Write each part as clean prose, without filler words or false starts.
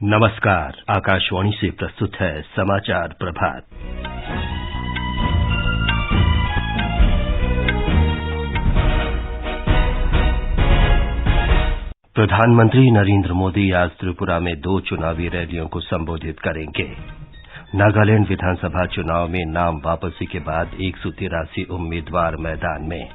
नमस्कार। आकाशवाणी से प्रस्तुत है समाचार प्रभात। प्रधानमंत्री नरेंद्र मोदी आज त्रिपुरा में 2 चुनावी रैलियों को संबोधित करेंगे। नागालैंड विधानसभा चुनाव में नाम वापसी के बाद 183 उम्मीदवार मैदान में।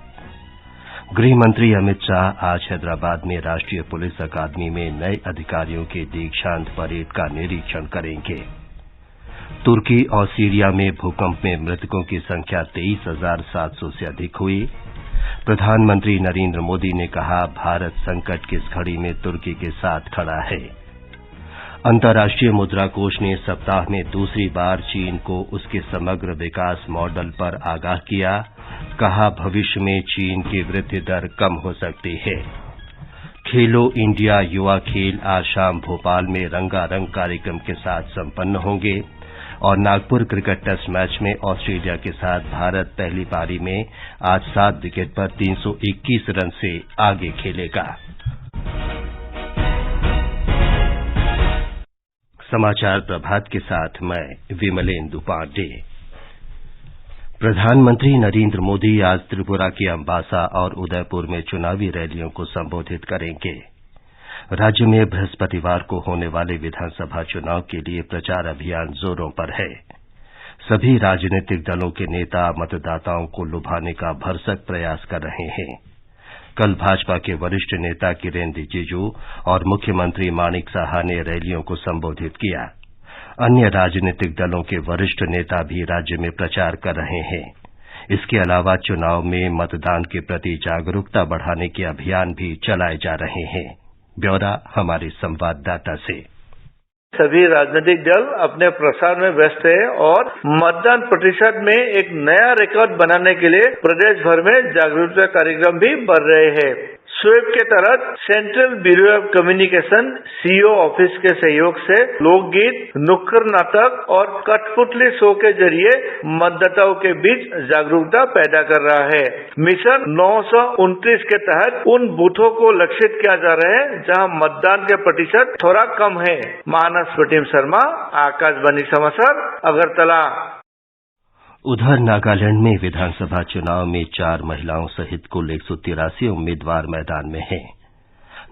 गृह मंत्री अमित शाह आज हैदराबाद में राष्ट्रीय पुलिस अकादमी में नए अधिकारियों के दीक्षांत परेड का निरीक्षण करेंगे। तुर्की और सीरिया में भूकंप में मृतकों की संख्या 23,700 से अधिक हुई। प्रधानमंत्री नरेंद्र मोदी ने कहा, भारत संकट की इस घड़ी में तुर्की के साथ खड़ा है। अंतर्राष्ट्रीय मुद्रा कोष ने सप्ताह में दूसरी बार चीन को उसके समग्र विकास मॉडल पर आगाह किया। कहा, भविष्य में चीन की वृद्धि दर कम हो सकती है। खेलो इंडिया युवा खेल आज शाम भोपाल में रंगारंग कार्यक्रम के साथ संपन्न होंगे और नागपुर क्रिकेट टेस्ट मैच में ऑस्ट्रेलिया के साथ भारत पहली पारी में आज 7 विकेट पर 321 रन से आगे खेलेगा। समाचार प्रभात के साथ मैं विमलेंदु पांडे। प्रधानमंत्री नरेंद्र मोदी आज त्रिपुरा के अंबासा और उदयपुर में चुनावी रैलियों को संबोधित करेंगे। राज्य में बृहस्पतिवार को होने वाले विधानसभा चुनाव के लिए प्रचार अभियान जोरों पर है। सभी राजनीतिक दलों के नेता मतदाताओं को लुभाने का भरसक प्रयास कर रहे हैं। कल भाजपा के वरिष्ठ नेता किरेन रिजिजू और मुख्यमंत्री माणिक साहा ने रैलियों को संबोधित किया। अन्य राजनीतिक दलों के वरिष्ठ नेता भी राज्य में प्रचार कर रहे हैं। इसके अलावा चुनाव में मतदान के प्रति जागरूकता बढ़ाने के अभियान भी चलाए जा रहे हैं। ब्यौरा हमारे संवाददाता से। सभी राजनीतिक दल अपने प्रसार में व्यस्त है और मतदान प्रतिशत में एक नया रिकॉर्ड बनाने के लिए प्रदेश भर में जागरूकता कार्यक्रम भी बढ़ रहे हैं। स्वीप के तहत central bureau of communication CEO office के सहयोग से लोकगीत, नुक्कड़ नाटक और कठपुतली शो के जरिए मतदाताओं के बीच जागरूकता पैदा कर रहा है। मिशन 929 के तहत उन बूथों को लक्षित किया जा रहा है जहां मतदान के प्रतिशत थोड़ा कम है। मानस प्रतिम शर्मा, आकाशवाणी समाचार, अगरतला। उधर नागालैंड में विधानसभा चुनाव में 4 महिलाओं सहित कुल 183 उम्मीदवार मैदान में हैं।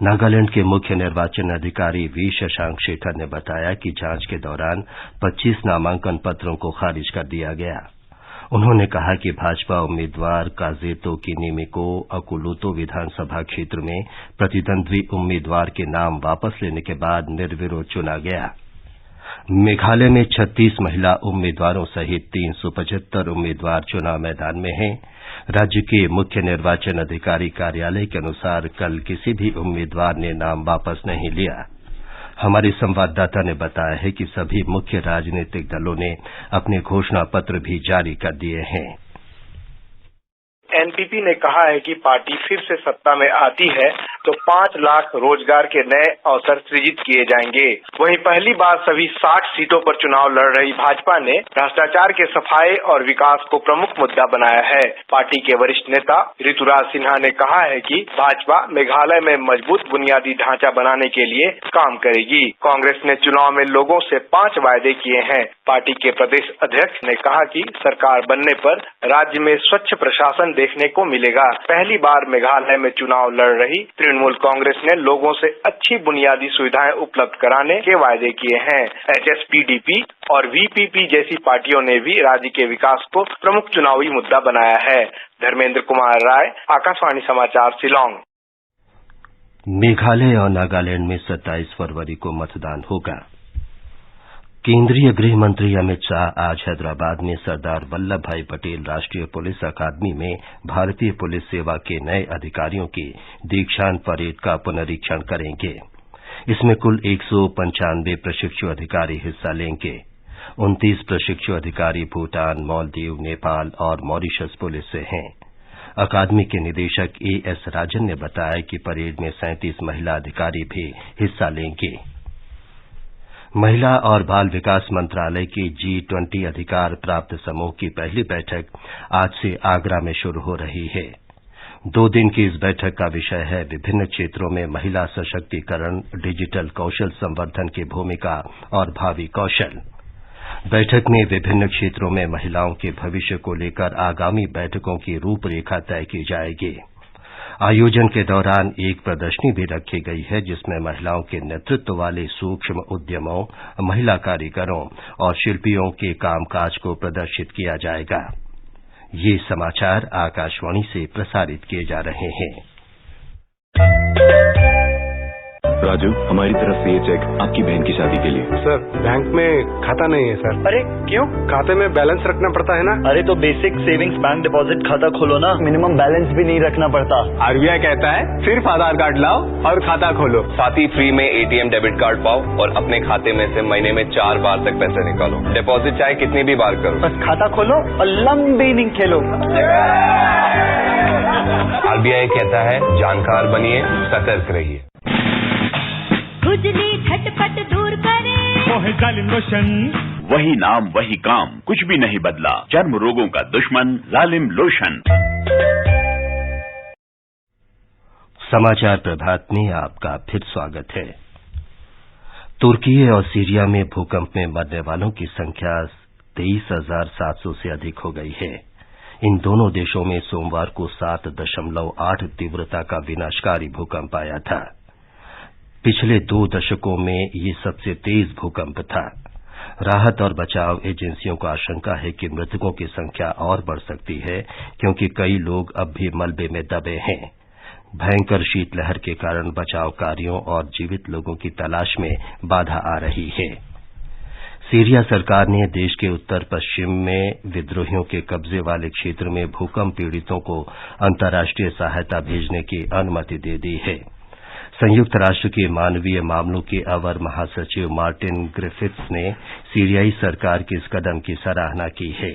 नागालैंड के मुख्य निर्वाचन अधिकारी वी शशांक शेखर ने बताया कि जांच के दौरान 25 नामांकन पत्रों को खारिज कर दिया गया। उन्होंने कहा कि भाजपा उम्मीदवार काजेतो किनिमिको अकुलुतो विधानसभा क्षेत्र में प्रतिद्वंद्वी उम्मीदवार के नाम वापस लेने के बाद निर्विरोध चुना गया। मेघालय में 36 महिला उम्मीदवारों सहित 375 उम्मीदवार चुनाव मैदान में हैं। राज्य के मुख्य निर्वाचन अधिकारी कार्यालय के अनुसार कल किसी भी उम्मीदवार ने नाम वापस नहीं लिया। हमारे संवाददाता ने बताया है कि सभी मुख्य राजनीतिक दलों ने अपने घोषणा पत्र भी जारी कर दिए हैं। एनपीपी ने कहा है कि पार्टी फिर से सत्ता में आती है तो 5 लाख रोजगार के नए अवसर सृजित किए जाएंगे। वहीं पहली बार सभी 60 सीटों पर चुनाव लड़ रही भाजपा ने भ्रष्टाचार के सफाये और विकास को प्रमुख मुद्दा बनाया है। पार्टी के वरिष्ठ नेता ऋतुराज सिन्हा ने कहा है कि भाजपा मेघालय में मजबूत बुनियादी ढांचा बनाने के लिए काम करेगी। कांग्रेस ने चुनाव में लोगों से 5 वायदे किए हैं। पार्टी के प्रदेश अध्यक्ष ने कहा कि सरकार बनने पर राज्य में स्वच्छ प्रशासन देखने को मिलेगा। पहली बार मेघालय में चुनाव लड़ रही तृणमूल कांग्रेस ने लोगों से अच्छी बुनियादी सुविधाएं उपलब्ध कराने के वायदे किए हैं। एचएसपीडीपी और वीपीपी जैसी पार्टियों ने भी राज्य के विकास को प्रमुख चुनावी मुद्दा बनाया है। धर्मेंद्र कुमार राय, आकाशवाणी समाचार, शिलांग। मेघालय और नागालैंड में 27 फरवरी को मतदान होगा। केंद्रीय गृह मंत्री अमित शाह आज हैदराबाद में सरदार वल्लभ भाई पटेल राष्ट्रीय पुलिस अकादमी में भारतीय पुलिस सेवा के नए अधिकारियों की दीक्षांत परेड का पुनरीक्षण करेंगे। इसमें कुल 195 प्रशिक्षु अधिकारी हिस्सा लेंगे। 29 प्रशिक्षु अधिकारी भूटान, मालदीव, नेपाल और मॉरिशस पुलिस से हैं। अकादमी के निदेशक एएस राजन ने बताया कि परेड में 37 महिला अधिकारी भी हिस्सा लेंगे। महिला और बाल विकास मंत्रालय की G20 अधिकार प्राप्त समूह की पहली बैठक आज से आगरा में शुरू हो रही है। 2 दिन की इस बैठक का विषय है विभिन्न क्षेत्रों में महिला सशक्तिकरण, डिजिटल कौशल संवर्धन की भूमिका और भावी कौशल। बैठक में विभिन्न क्षेत्रों में महिलाओं के भविष्य को लेकर आगामी बैठकों की रूपरेखा तय की जाएगी। आयोजन के दौरान एक प्रदर्शनी भी रखी गई है जिसमें महिलाओं के नेतृत्व वाले सूक्ष्म उद्यमों, महिला कारीगरों और शिल्पियों के कामकाज को प्रदर्शित किया जाएगा। ये समाचार आकाशवाणी से प्रसारित किए जा रहे हैं। राजू, हमारी तरफ से ये चेक आपकी बहन की शादी के लिए। सर, बैंक में खाता नहीं है सर। अरे क्यों? खाते में बैलेंस रखना पड़ता है ना। अरे तो बेसिक सेविंग्स बैंक डिपॉजिट खाता खोलो ना, मिनिमम बैलेंस भी नहीं रखना पड़ता। आरबीआई कहता है सिर्फ आधार कार्ड लाओ और खाता खोलो। साथ ही फ्री में एटीएम डेबिट कार्ड पाओ और अपने खाते में से महीने में 4 बार तक पैसे निकालो। डिपॉजिट चाहे कितनी भी बार करो, बस खाता खोलो और लंबी इनिंग खेलो। आरबीआई कहता है जानकार बनिए, सतर्क रहिए। खुजली झटपट दूर करे, मोहे जालिम लोशन, वही नाम वही काम, कुछ भी नहीं बदला। चर्म रोगों का दुश्मन जालिम लोशन। समाचार प्रभात में आपका फिर स्वागत है। तुर्की और सीरिया में भूकंप में मरने वालों की संख्या 23,700 से अधिक हो गई है। इन दोनों देशों में सोमवार को 7.8 तीव्रता का विनाशकारी भूकंप आया था। पिछले 2 दशकों में ये सबसे तेज भूकंप था। राहत और बचाव एजेंसियों को आशंका है कि मृतकों की संख्या और बढ़ सकती है क्योंकि कई लोग अब भी मलबे में दबे हैं। भयंकर शीतलहर के कारण बचाव कार्यों और जीवित लोगों की तलाश में बाधा आ रही है। सीरिया सरकार ने देश के उत्तर पश्चिम में विद्रोहियों के कब्जे वाले क्षेत्र में भूकंप पीड़ितों को अंतर्राष्ट्रीय सहायता भेजने की अनुमति दे दी है। संयुक्त राष्ट्र के मानवीय मामलों के अवर महासचिव मार्टिन ग्रिफिथ्स ने सीरियाई सरकार के इस कदम की सराहना की है।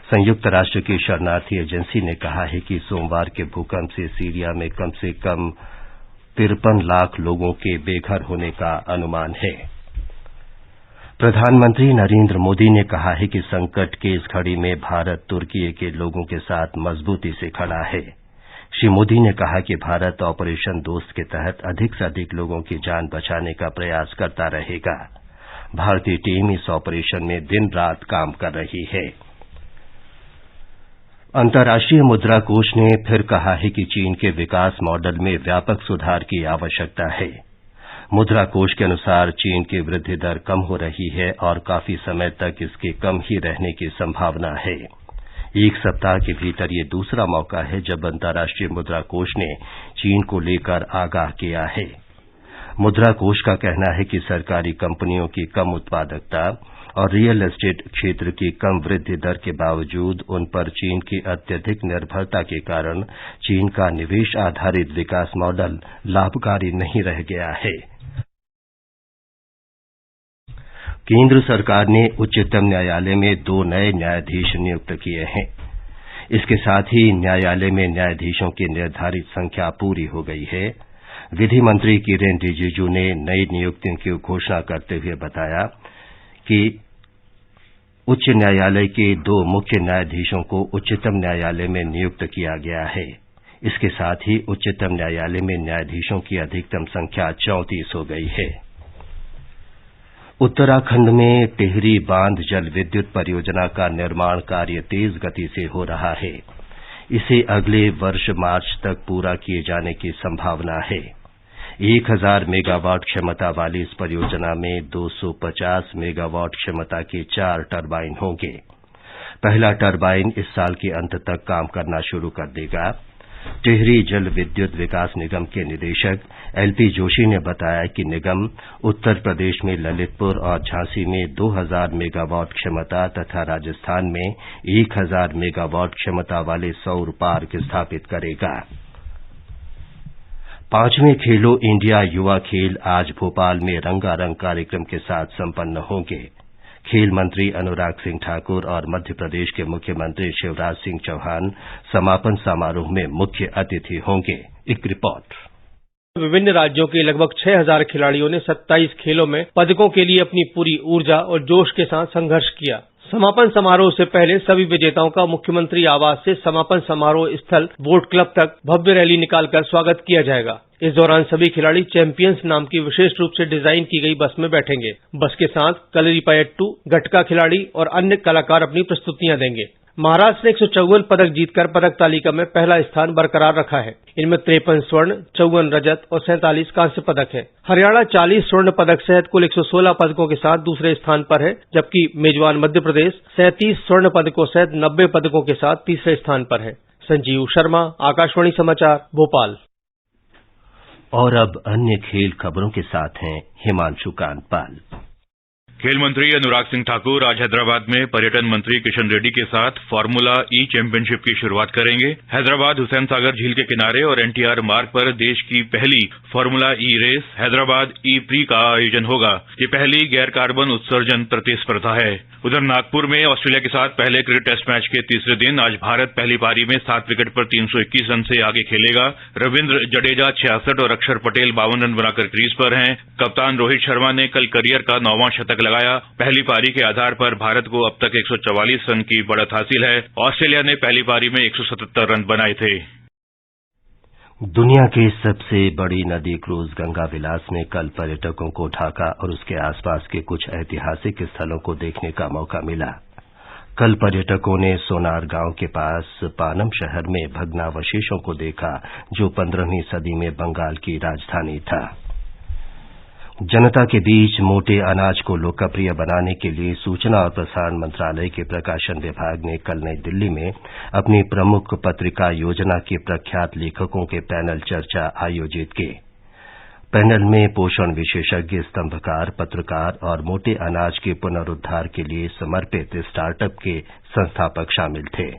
संयुक्त राष्ट्र की शरणार्थी एजेंसी ने कहा है कि सोमवार के भूकंप से सीरिया में कम से कम 53 लाख लोगों के बेघर होने का अनुमान है। प्रधानमंत्री नरेंद्र मोदी ने कहा है कि संकट की इस घड़ी में भारत तुर्की के लोगों के साथ मजबूती से खड़ा है। श्री मोदी ने कहा कि भारत ऑपरेशन दोस्त के तहत अधिक से अधिक लोगों की जान बचाने का प्रयास करता रहेगा। भारतीय टीम इस ऑपरेशन में दिन रात काम कर रही है। अंतर्राष्ट्रीय मुद्रा कोष ने फिर कहा है कि चीन के विकास मॉडल में व्यापक सुधार की आवश्यकता है। मुद्रा कोष के अनुसार चीन की वृद्धि दर कम हो रही है और काफी समय तक इसके कम ही रहने की संभावना है। एक सप्ताह के भीतर ये दूसरा मौका है जब अंतर्राष्ट्रीय मुद्रा कोष ने चीन को लेकर आगाह किया है। मुद्रा कोष का कहना है कि सरकारी कंपनियों की कम उत्पादकता और रियल एस्टेट क्षेत्र की कम वृद्धि दर के बावजूद उन पर चीन की अत्यधिक निर्भरता के कारण चीन का निवेश आधारित विकास मॉडल लाभकारी नहीं रह गया है। केंद्र सरकार ने उच्चतम न्यायालय में 2 नए न्यायाधीश नियुक्त किए हैं। इसके साथ ही न्यायालय में न्यायाधीशों की निर्धारित संख्या पूरी हो गई है। विधि मंत्री किरेन रिजिजू ने नई नियुक्तियों की घोषणा करते हुए बताया कि उच्च न्यायालय के 2 मुख्य न्यायाधीशों को उच्चतम न्यायालय में नियुक्त किया गया है। इसके साथ ही उच्चतम न्यायालय में न्यायाधीशों की अधिकतम संख्या 34 हो गई है। उत्तराखंड में टिहरी बांध जल विद्युत परियोजना का निर्माण कार्य तेज गति से हो रहा है। इसे अगले वर्ष मार्च तक पूरा किए जाने की संभावना है। 1000 मेगावाट क्षमता वाली इस परियोजना में 250 मेगावाट क्षमता के 4 टरबाइन होंगे। पहला टरबाइन इस साल के अंत तक काम करना शुरू कर देगा। टिहरी जल विद्युत विकास निगम के निदेशक एलपी जोशी ने बताया कि निगम उत्तर प्रदेश में ललितपुर और झांसी में 2000 मेगावाट क्षमता तथा राजस्थान में 1000 मेगावाट क्षमता वाले सौर पार्क स्थापित करेगा। 5वें खेलो इंडिया युवा खेल आज भोपाल में रंगारंग कार्यक्रम के साथ संपन्न होंगे। खेल मंत्री अनुराग सिंह ठाकुर और मध्य प्रदेश के मुख्यमंत्री शिवराज सिंह चौहान समापन समारोह में मुख्य अतिथि होंगे। एक रिपोर्ट। विभिन्न राज्यों के लगभग 6000 खिलाड़ियों ने 27 खेलों में पदकों के लिए अपनी पूरी ऊर्जा और जोश के साथ संघर्ष किया। समापन समारोह से पहले सभी विजेताओं का मुख्यमंत्री आवास से समापन समारोह स्थल वोट क्लब तक भव्य रैली निकालकर स्वागत किया जाएगा। इस दौरान सभी खिलाड़ी चैंपियंस नाम की विशेष रूप से डिजाइन की गई बस में बैठेंगे। बस के साथ कलरीपयट्टू, गटका खिलाड़ी और अन्य कलाकार अपनी प्रस्तुतियां देंगे। महाराष्ट्र ने 154 पदक जीतकर पदक तालिका में पहला स्थान बरकरार रखा है। इनमें 53 स्वर्ण, 54 रजत और 47 कांस्य पदक है। हरियाणा 40 स्वर्ण पदक सहित कुल 116 पदकों के साथ दूसरे स्थान पर है, जबकि मेजबान मध्य प्रदेश 37 स्वर्ण पदकों सहित 90 पदकों के साथ तीसरे स्थान पर है। संजीव शर्मा, आकाशवाणी समाचार, भोपाल। और अब अन्य खेल खबरों के साथ हैं हिमांशु कांतपाल। खेल मंत्री अनुराग सिंह ठाकुर आज हैदराबाद में पर्यटन मंत्री किशन रेड्डी के साथ फार्मूला ई चैंपियनशिप की शुरुआत करेंगे। हैदराबाद हुसैन सागर झील के किनारे और एनटीआर मार्ग पर देश की पहली फार्मूला ई रेस हैदराबाद ई प्री का आयोजन होगा। ये पहली गैर कार्बन उत्सर्जन प्रतिस्पर्धा है। उधर नागपुर में ऑस्ट्रेलिया के साथ पहले क्रिकेट टेस्ट मैच के तीसरे दिन आज भारत पहली पारी में 7 विकेट पर 321 रन से आगे खेलेगा। रविंद्र जडेजा 66 और अक्षर पटेल 52 रन बनाकर क्रीज पर हैं। कप्तान रोहित शर्मा ने कल करियर का 9वां शतक लगाया। पहली पारी के आधार पर भारत को अब तक 144 रन की बढ़त हासिल है। ऑस्ट्रेलिया ने पहली पारी में 177 रन बनाए थे। दुनिया की सबसे बड़ी नदी क्रूज गंगा विलास में कल पर्यटकों को ढाका और उसके आसपास के कुछ ऐतिहासिक स्थलों को देखने का मौका मिला। कल पर्यटकों ने सोनार गांव के पास पानम शहर में भग्नावशेषों को देखा, जो 15वीं सदी में बंगाल की राजधानी था। जनता के बीच मोटे अनाज को लोकप्रिय बनाने के लिए सूचना और प्रसारण मंत्रालय के प्रकाशन विभाग ने कल नई दिल्ली में अपनी प्रमुख पत्रिका योजना के प्रख्यात लेखकों के पैनल चर्चा आयोजित की। पैनल में पोषण विशेषज्ञ, स्तंभकार, पत्रकार और मोटे अनाज के पुनरुद्धार के लिए समर्पित स्टार्टअप के संस्थापक शामिल थे।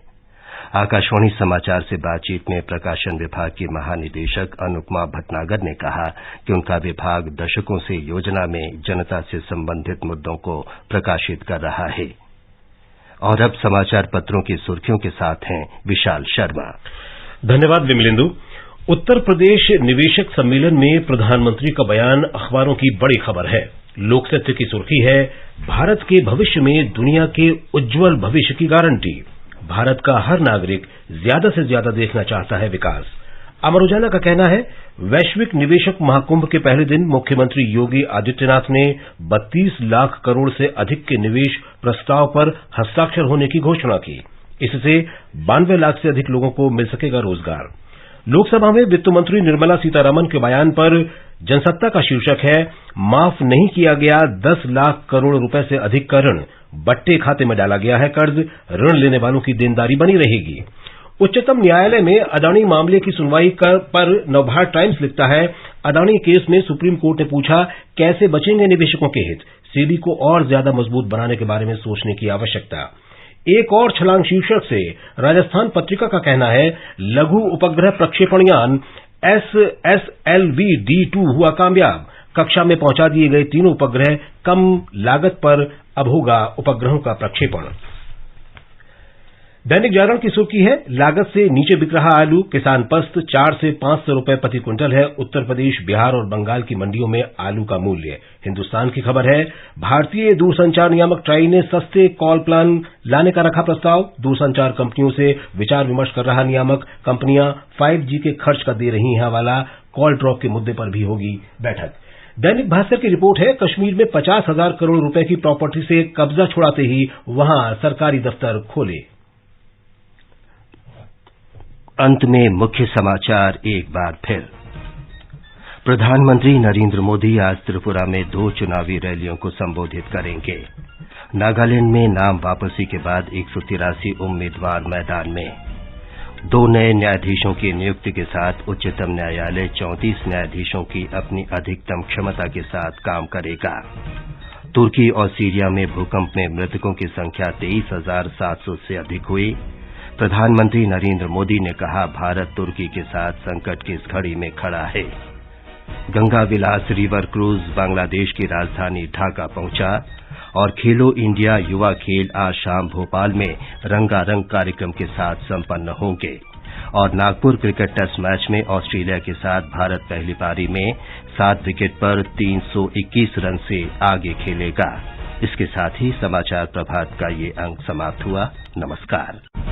आकाशवाणी समाचार से बातचीत में प्रकाशन विभाग की महानिदेशक अनुपमा भटनागर ने कहा कि उनका विभाग दशकों से योजना में जनता से संबंधित मुद्दों को प्रकाशित कर रहा है। और अब समाचार पत्रों की सुर्खियों के साथ हैं विशाल शर्मा। धन्यवाद विमलेंदु। उत्तर प्रदेश निवेशक सम्मेलन में प्रधानमंत्री का बयान अखबारों की बड़ी खबर है। लोकसत्य की सुर्खी है, भारत के भविष्य में दुनिया के उज्जवल भविष्य की गारंटी। भारत का हर नागरिक ज्यादा से ज्यादा देखना चाहता है विकास। अमर उजाला का कहना है, वैश्विक निवेशक महाकुंभ के पहले दिन मुख्यमंत्री योगी आदित्यनाथ ने 32 लाख करोड़ से अधिक के निवेश प्रस्ताव पर हस्ताक्षर होने की घोषणा की। इससे 92 लाख से अधिक लोगों को मिल सकेगा रोजगार। लोकसभा में वित्त मंत्री निर्मला सीतारमण के बयान पर जनसत्ता का शीर्षक है, माफ नहीं किया गया 10 लाख करोड़ रुपए से अधिक का ऋण, बट्टे खाते में डाला गया है कर्ज, ऋण लेने वालों की देनदारी बनी रहेगी। उच्चतम न्यायालय में अदानी मामले की सुनवाई पर नवभारत टाइम्स लिखता है, अदानी केस में सुप्रीम कोर्ट ने पूछा, कैसे बचेंगे निवेशकों के हित, सेबी को और ज्यादा मजबूत बनाने के बारे में सोचने की आवश्यकता। एक और छलांग शीर्षक से राजस्थान पत्रिका का कहना है, लघु उपग्रह प्रक्षेपण यान SSLV-D2 हुआ कामयाब, कक्षा में पहुंचा दिए गए तीनों उपग्रह, कम लागत पर अब होगा उपग्रहों का प्रक्षेपण। दैनिक जागरण की सुर्खी है, लागत से नीचे बिक रहा आलू, किसान पस्त, 4 से 500 रुपए प्रति क्विंटल है उत्तर प्रदेश, बिहार और बंगाल की मंडियों में आलू का मूल्य। हिंदुस्तान की खबर है, भारतीय दूरसंचार नियामक ट्राई ने सस्ते कॉल प्लान लाने का रखा प्रस्ताव, दूरसंचार कंपनियों से विचार विमर्श कर रहा नियामक, कंपनियां 5G के खर्च का दे रही हैं हवाला, कॉल ड्रॉप के मुद्दे पर भी होगी बैठक। दैनिक भास्कर की रिपोर्ट है, कश्मीर में 50,000 करोड़ रुपए की प्रॉपर्टी से कब्जा छुड़ाते ही वहां सरकारी दफ्तर खोले। अंत में मुख्य समाचार एक बार फिर। प्रधानमंत्री नरेंद्र मोदी आज त्रिपुरा में 2 चुनावी रैलियों को संबोधित करेंगे। नागालैंड में नाम वापसी के बाद 183 उम्मीदवार मैदान में। 2 नए न्यायाधीशों की नियुक्ति के साथ उच्चतम न्यायालय 34 न्यायाधीशों की अपनी अधिकतम क्षमता के साथ काम करेगा। तुर्की और सीरिया में भूकंप में मृतकों की संख्या 23,700 से अधिक हुई। प्रधानमंत्री नरेंद्र मोदी ने कहा, भारत तुर्की के साथ संकट की इस घड़ी में खड़ा है। गंगा विलास रिवर क्रूज बांग्लादेश की राजधानी ढाका पहुंचा। और खेलो इंडिया युवा खेल आज शाम भोपाल में रंगारंग कार्यक्रम के साथ संपन्न होंगे। और नागपुर क्रिकेट टेस्ट मैच में ऑस्ट्रेलिया के साथ भारत पहली पारी में 7 विकेट पर 321 रन से आगे खेलेगा। इसके साथ ही समाचार प्रभात का ये अंक समाप्त हुआ। नमस्कार।